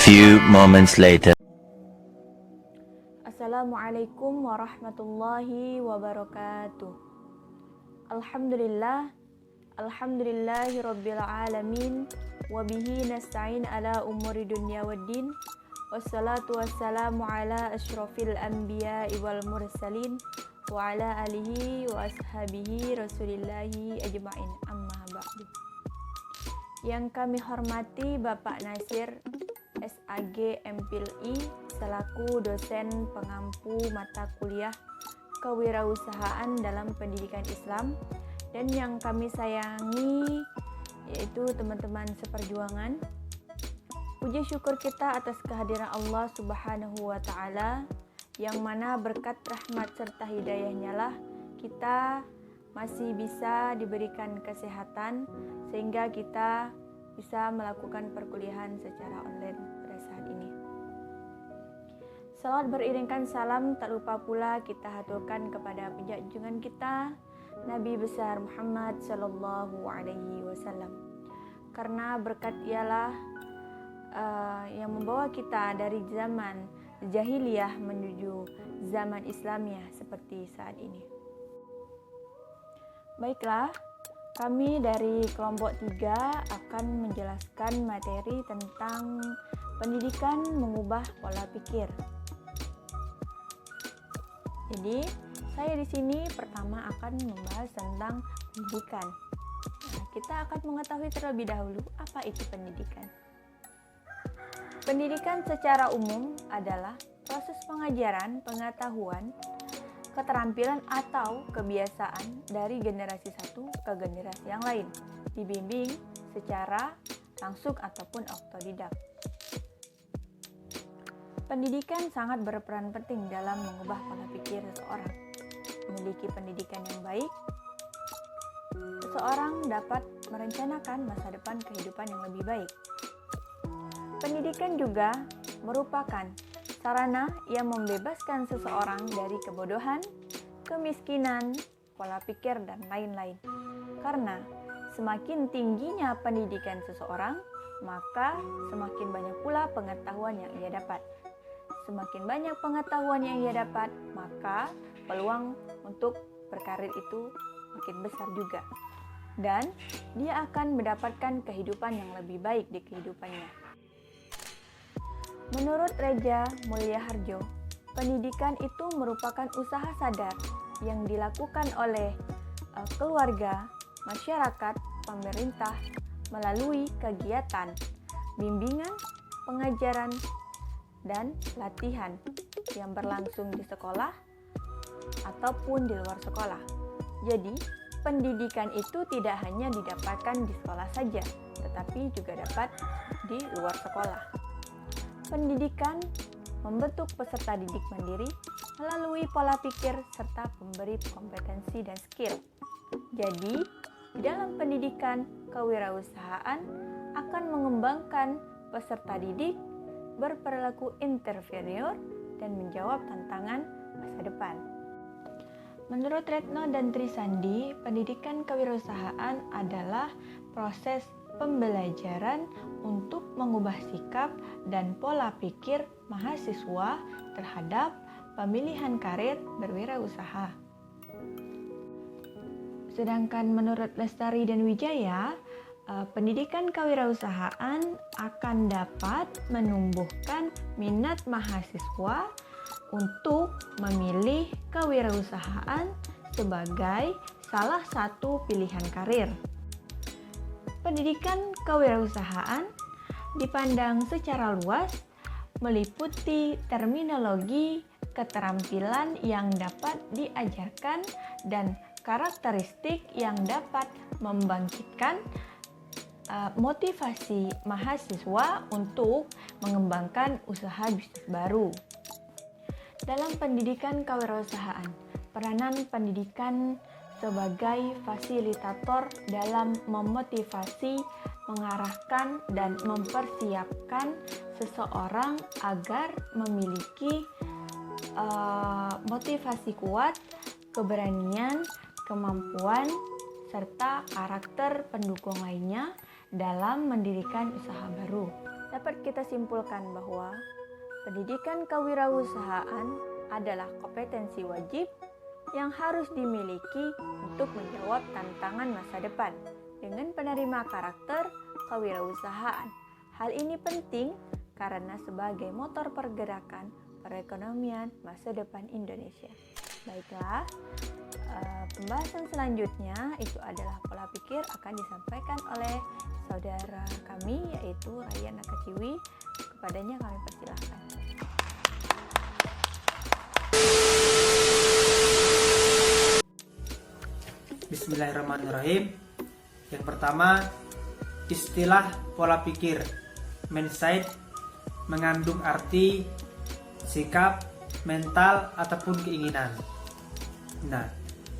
few moments later. Assalamualaikum warahmatullahi wabarakatuh. Alhamdulillahi rabbil alamin, wabihi nasta'in ala umuri dunya waddin, wassalatu wassalamu ala asyrafil anbiya'i wal mursalin, wa ala alihi wa ashabihi rasulillahi ajma'in, amma ba'du. Yang kami hormati Bapak Nasir SAG MPhil.I selaku dosen pengampu mata kuliah Kewirausahaan dalam Pendidikan Islam, dan yang kami sayangi yaitu teman-teman seperjuangan. Puji syukur kita atas kehadiran Allah Subhanahu wa Ta'ala, yang mana berkat rahmat serta hidayahnya lah kita masih bisa diberikan kesehatan sehingga kita bisa melakukan perkuliahan secara online pada saat ini. Salawat beriringkan salam tak lupa pula kita haturkan kepada penjunjungan kita Nabi besar Muhammad sallallahu alaihi wasallam. Karena berkat ialah yang membawa kita dari zaman jahiliyah menuju zaman Islamiyah seperti saat ini. Baiklah, kami dari kelompok 3 akan menjelaskan materi tentang pendidikan mengubah pola pikir. Jadi, saya di sini pertama akan membahas tentang pendidikan. Nah, kita akan mengetahui terlebih dahulu apa itu pendidikan. Pendidikan secara umum adalah proses pengajaran, pengetahuan, keterampilan atau kebiasaan dari generasi satu ke generasi yang lain, dibimbing secara langsung ataupun otodidak. Pendidikan sangat berperan penting dalam mengubah pola pikir seseorang. Memiliki pendidikan yang baik, seseorang dapat merencanakan masa depan kehidupan yang lebih baik. Pendidikan juga merupakan sarana yang membebaskan seseorang dari kebodohan, kemiskinan, pola pikir, dan lain-lain. Karena semakin tingginya pendidikan seseorang, maka semakin banyak pula pengetahuan yang ia dapat. Semakin banyak pengetahuan yang ia dapat, maka peluang untuk berkarir itu makin besar juga. Dan dia akan mendapatkan kehidupan yang lebih baik di kehidupannya. Menurut Reja Mulyaharjo, pendidikan itu merupakan usaha sadar yang dilakukan oleh keluarga, masyarakat, pemerintah melalui kegiatan, bimbingan, pengajaran, dan latihan yang berlangsung di sekolah ataupun di luar sekolah. Jadi, pendidikan itu tidak hanya didapatkan di sekolah saja, tetapi juga dapat di luar sekolah. Pendidikan membentuk peserta didik mandiri melalui pola pikir serta pemberi kompetensi dan skill. Jadi, di dalam pendidikan kewirausahaan akan mengembangkan peserta didik berperilaku inferior dan menjawab tantangan masa depan. Menurut Retno dan Trisandi, pendidikan kewirausahaan adalah proses pembelajaran untuk mengubah sikap dan pola pikir mahasiswa terhadap pemilihan karir berwirausaha. Sedangkan menurut Lestari dan Wijaya, pendidikan kewirausahaan akan dapat menumbuhkan minat mahasiswa untuk memilih kewirausahaan sebagai salah satu pilihan karir. Pendidikan kewirausahaan dipandang secara luas meliputi terminologi, keterampilan yang dapat diajarkan, dan karakteristik yang dapat membangkitkan motivasi mahasiswa untuk mengembangkan usaha bisnis baru. Dalam pendidikan kewirausahaan, peranan pendidikan sebagai fasilitator dalam memotivasi, mengarahkan, dan mempersiapkan seseorang agar memiliki motivasi kuat, keberanian, kemampuan, serta karakter pendukung lainnya dalam mendirikan usaha baru. dapat kita simpulkan bahwa pendidikan kewirausahaan adalah kompetensi wajib yang harus dimiliki untuk menjawab tantangan masa depan dengan penerima karakter kewirausahaan. Hal ini penting karena sebagai motor pergerakan perekonomian masa depan Indonesia. Baiklah, pembahasan selanjutnya itu adalah pola pikir akan disampaikan oleh saudara kami yaitu Ryan Nakaciwi. Kepadanya kami persilahkan. Bismillahirrahmanirrahim. Yang pertama, istilah pola pikir mindset mengandung arti sikap, mental, ataupun keinginan. Nah,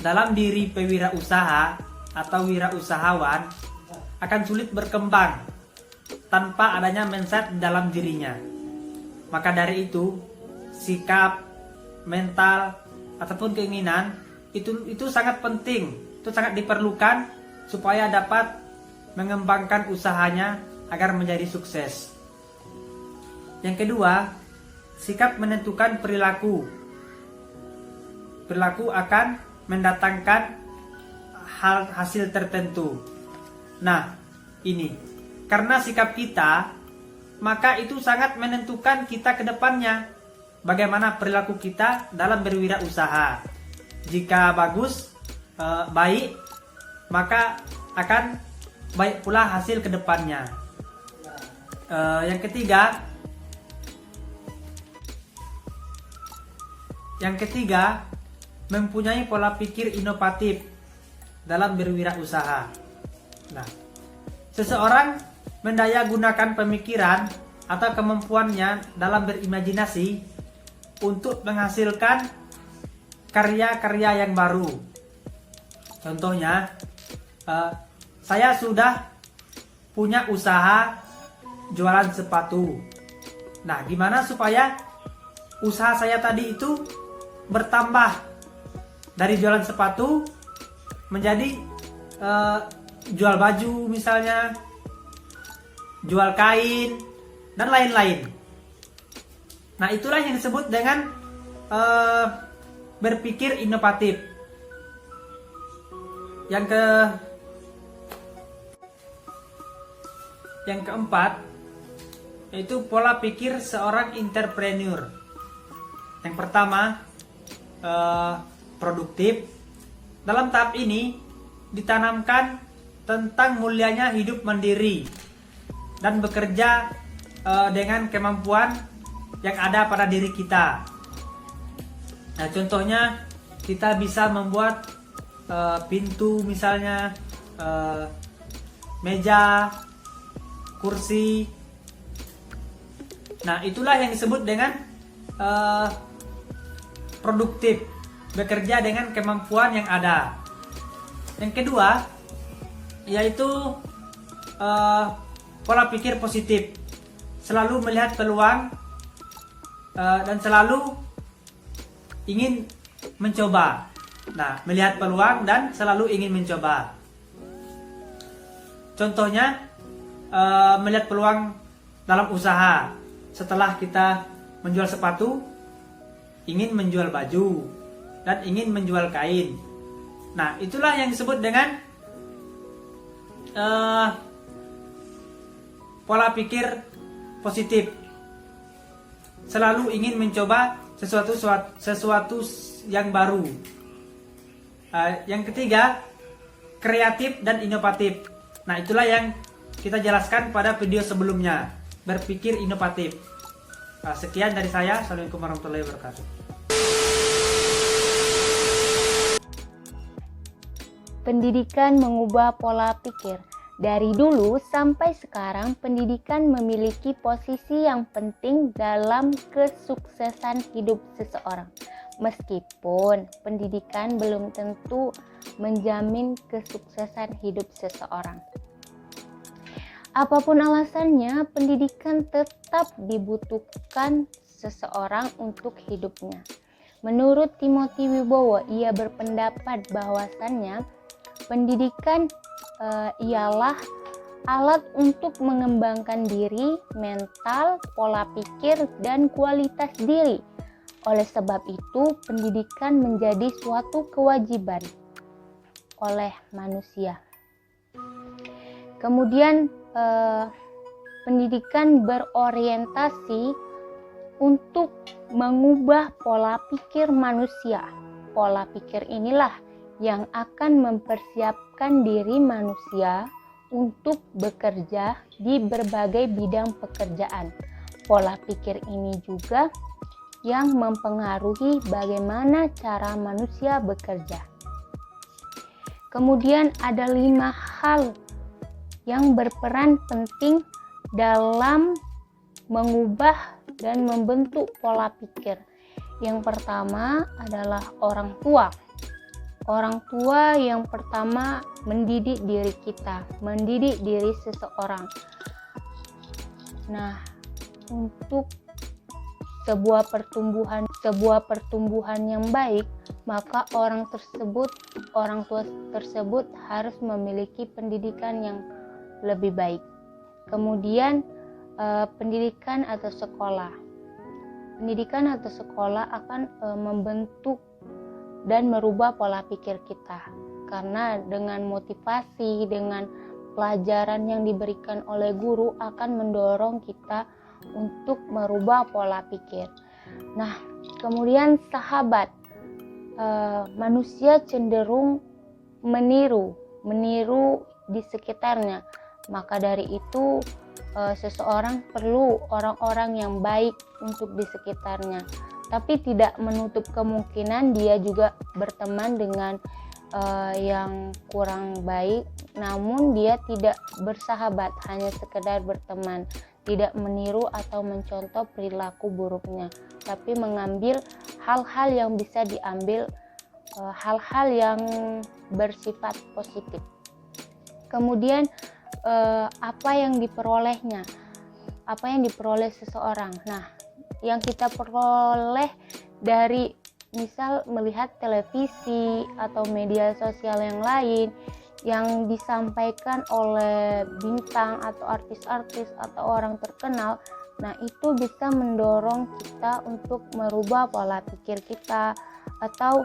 dalam diri pewirausaha atau wirausahawan akan sulit berkembang tanpa adanya mindset dalam dirinya. Maka dari itu, sikap, mental, ataupun keinginan itu sangat penting, itu sangat diperlukan supaya dapat mengembangkan usahanya agar menjadi sukses. Yang kedua, sikap menentukan perilaku. Perilaku akan mendatangkan hasil tertentu. Nah, ini karena sikap kita, maka itu sangat menentukan kita ke depannya. Bagaimana perilaku kita dalam berwirausaha. Jika bagus, baik, maka akan baik pula hasil ke depannya. Yang ketiga, mempunyai pola pikir inovatif dalam berwirausaha. Nah, seseorang mendaya gunakan pemikiran atau kemampuannya dalam berimajinasi untuk menghasilkan karya-karya yang baru. Contohnya, saya sudah punya usaha jualan sepatu. Nah, gimana supaya usaha saya tadi itu bertambah dari jualan sepatu menjadi jual baju misalnya, jual kain, dan lain-lain. Nah, itulah yang disebut dengan berpikir inovatif. Yang keempat, yaitu pola pikir seorang entrepreneur. Yang pertama, produktif. Dalam tahap ini ditanamkan tentang mulianya hidup mandiri dan bekerja dengan kemampuan yang ada pada diri kita. Nah, contohnya kita bisa membuat pintu misalnya, meja, kursi. Nah, itulah yang disebut dengan produktif, bekerja dengan kemampuan yang ada. Yang kedua, yaitu pola pikir positif, selalu melihat peluang dan selalu ingin mencoba. Nah, melihat peluang dan selalu ingin mencoba. Contohnya, melihat peluang dalam usaha. Setelah kita menjual sepatu, ingin menjual baju dan ingin menjual kain. Nah, itulah yang disebut dengan pola pikir positif. Selalu ingin mencoba sesuatu yang baru. Yang ketiga, kreatif dan inovatif. Nah, itulah yang kita jelaskan pada video sebelumnya, berpikir inovatif. Sekian dari saya. Assalamualaikum warahmatullahi wabarakatuh. Pendidikan mengubah pola pikir. Dari dulu sampai sekarang, pendidikan memiliki posisi yang penting dalam kesuksesan hidup seseorang. Meskipun pendidikan belum tentu menjamin kesuksesan hidup seseorang. Apapun alasannya, pendidikan tetap dibutuhkan seseorang untuk hidupnya. Menurut Timothy Wibowo, ia berpendapat bahwasannya pendidikan ialah alat untuk mengembangkan diri, mental, pola pikir, dan kualitas diri. Oleh sebab itu, pendidikan menjadi suatu kewajiban oleh manusia. Kemudian, pendidikan berorientasi untuk mengubah pola pikir manusia. Pola pikir inilah yang akan mempersiapkan diri manusia untuk bekerja di berbagai bidang pekerjaan. Pola pikir ini juga yang mempengaruhi bagaimana cara manusia bekerja. Kemudian ada 5 hal yang berperan penting dalam mengubah dan membentuk pola pikir. Yang pertama adalah orang tua. Orang tua yang pertama mendidik diri kita, mendidik diri seseorang. Nah, untuk sebuah pertumbuhan yang baik, maka orang tua tersebut harus memiliki pendidikan yang lebih baik. Kemudian pendidikan atau sekolah. Pendidikan atau sekolah akan membentuk dan merubah pola pikir kita. Karena dengan motivasi, dengan pelajaran yang diberikan oleh guru akan mendorong kita untuk merubah pola pikir. Nah, kemudian sahabat. Manusia cenderung meniru di sekitarnya. Maka dari itu seseorang perlu orang-orang yang baik untuk di sekitarnya. Tapi tidak menutup kemungkinan dia juga berteman dengan yang kurang baik, namun dia tidak bersahabat, hanya sekedar berteman, tidak meniru atau mencontoh perilaku buruknya, tapi mengambil hal-hal yang bisa diambil, hal-hal yang bersifat positif. Kemudian apa yang diperolehnya, apa yang diperoleh seseorang. Nah, yang kita peroleh dari misal melihat televisi atau media sosial yang lain yang disampaikan oleh bintang atau artis-artis atau orang terkenal, nah itu bisa mendorong kita untuk merubah pola pikir kita atau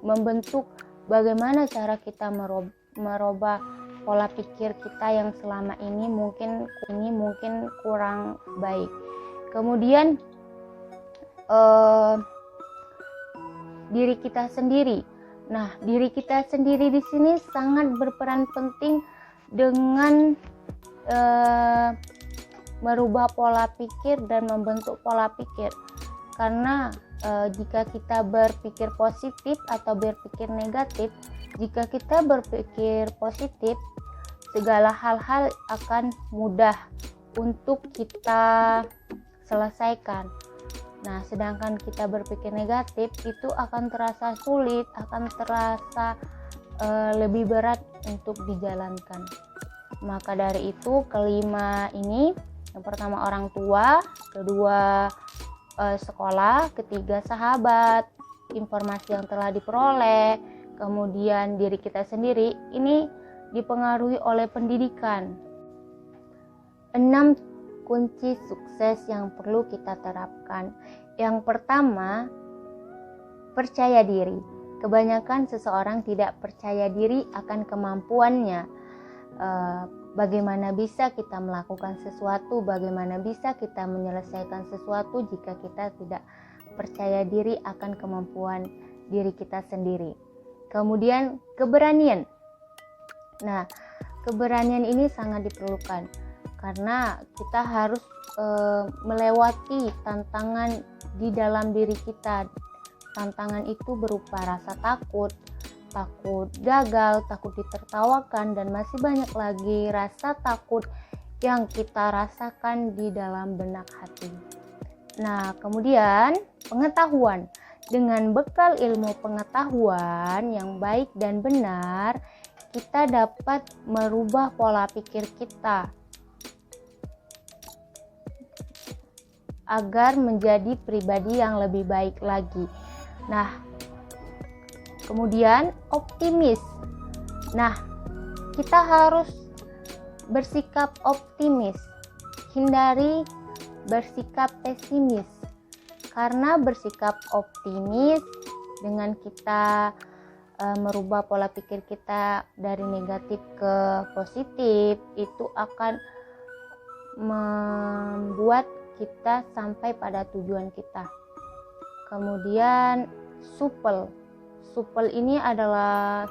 membentuk bagaimana cara kita merubah pola pikir kita yang selama ini mungkin kurang baik. Kemudian diri kita sendiri. Nah, diri kita sendiri di sini sangat berperan penting dengan merubah pola pikir dan membentuk pola pikir. Karena jika kita berpikir positif atau berpikir negatif, jika kita berpikir positif, segala hal-hal akan mudah untuk kita selesaikan. Nah, sedangkan kita berpikir negatif itu akan terasa sulit, akan terasa lebih berat untuk dijalankan. Maka dari itu kelima ini, yang pertama orang tua, kedua sekolah, ketiga sahabat, informasi yang telah diperoleh, kemudian diri kita sendiri, ini dipengaruhi oleh pendidikan. 6 kunci sukses yang perlu kita terapkan. Yang pertama, percaya diri. Kebanyakan seseorang tidak percaya diri akan kemampuannya. Bagaimana bisa kita melakukan sesuatu, bagaimana bisa kita menyelesaikan sesuatu jika kita tidak percaya diri akan kemampuan diri kita sendiri. Kemudian keberanian. Nah, keberanian ini sangat diperlukan karena kita harus melewati tantangan di dalam diri kita. Tantangan itu berupa rasa takut gagal, takut ditertawakan, dan masih banyak lagi rasa takut yang kita rasakan di dalam benak hati. Nah, kemudian pengetahuan. Dengan bekal ilmu pengetahuan yang baik dan benar, kita dapat merubah pola pikir kita agar menjadi pribadi yang lebih baik lagi. Nah, kemudian optimis. Nah, kita harus bersikap optimis, hindari bersikap pesimis. Karena bersikap optimis dengan kita merubah pola pikir kita dari negatif ke positif, itu akan membuat kita sampai pada tujuan kita. Kemudian supel ini adalah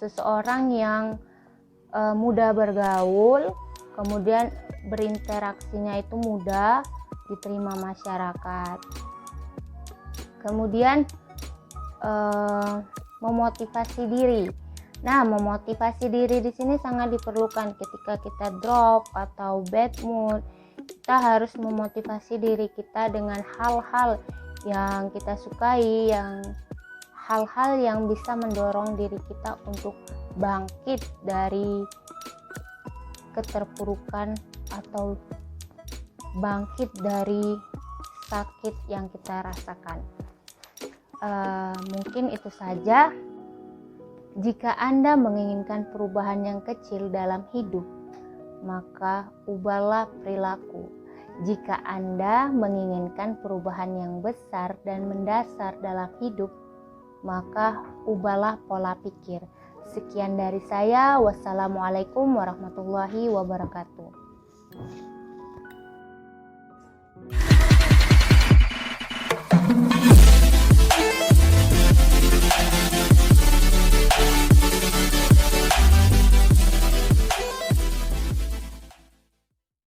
seseorang yang mudah bergaul, kemudian berinteraksinya itu mudah diterima masyarakat. Kemudian memotivasi diri. Nah, memotivasi diri di sini sangat diperlukan ketika kita drop atau bad mood. Kita harus memotivasi diri kita dengan hal-hal yang kita sukai, hal-hal yang bisa mendorong diri kita untuk bangkit dari keterpurukan atau bangkit dari sakit yang kita rasakan. Mungkin itu saja. Jika Anda menginginkan perubahan yang kecil dalam hidup, maka ubahlah perilaku. Jika Anda menginginkan perubahan yang besar dan mendasar dalam hidup, maka ubahlah pola pikir. Sekian dari saya. Wassalamualaikum warahmatullahi wabarakatuh.